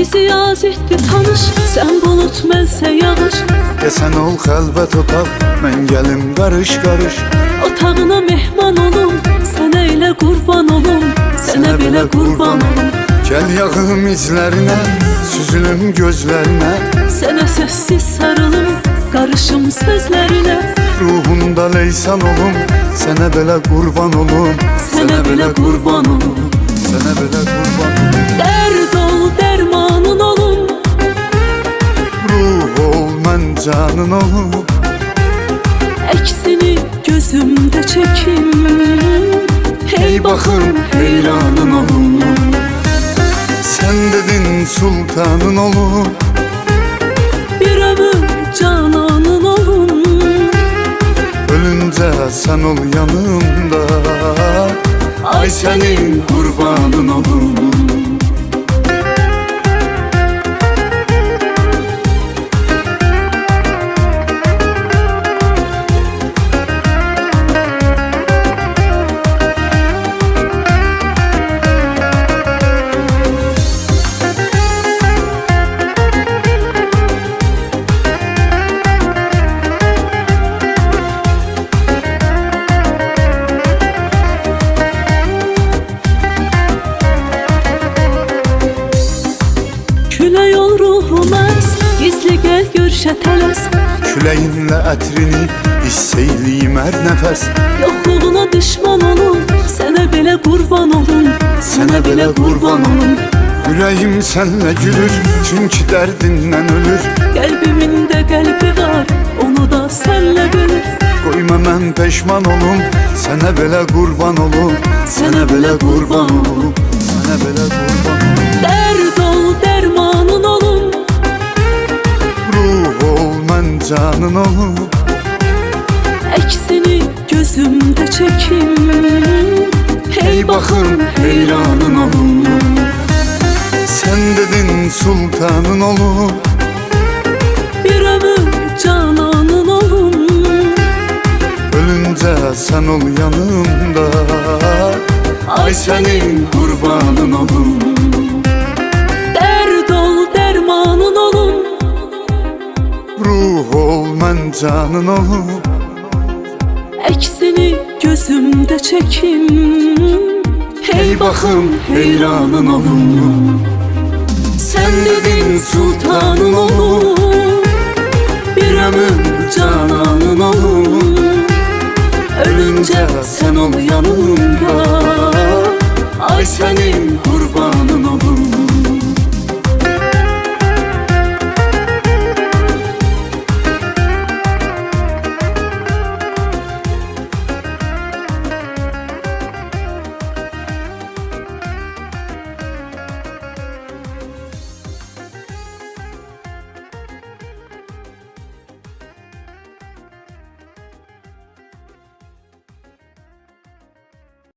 Bizi yaz etdi tanış, sən bulut mənsə yağış. Sən ol xəlvət otaq, mən gəlim qarış-qarış. Otağına mehman olum, sənə elə qurban olum, sənə belə qurban olum. Gəl yağım izlərinə, süzülüm gözlərinə, sənə sözsüz sarılım, qarışım sözlərinə. Ruhunda leysan olum, sənə belə qurban olum, sənə belə qurban olum, sənə belə qurban olum. Dərd ol, dərmanın olum, ruh ol, mən canın olum. Əksini gözümdə çəkim, hey baxım, heyranın olum. Sən dedin sultanın olum, bir ömür cananın olum. Ölüncə sən ol yanımda, ay sənin qurbanın olum. Külək ol ruhumuz, gizli gəl görüşə tələs. Küləyinlə ətrini hiss eyliyim hər nəfəs. Yoxluğuna düşman olum, sənə belə qurban olum, sənə belə qurban olum. Ürəyim sənlə gülür, çünki dərdindən ölür. Qəlbimin də qəlbi var, onu da sənlə bölür. Qoyma mən peşman olum, sənə belə qurban olum, sənə belə qurban olum, sənə belə qurban olum. Dərd ol, dərmanın olum, ruh ol, mən canın olum. Əksini gözümdə çəkim, hey baxım, heyranın olum. Sən dedin sultanın olum, bir ömür cananın olum. Ölüncə sən ol yanımda, ay sənin qurbanın olum. Dərd ol, dərmanın olum, ruh ol, mən canın olum. Əksini gözümdə çəkim, hey baxım, heyranın olum. Sən dedin sultanın olum, bir ömür cananın olum. Ölüncə sən ol yanımda, ay sənin qurbanın olum.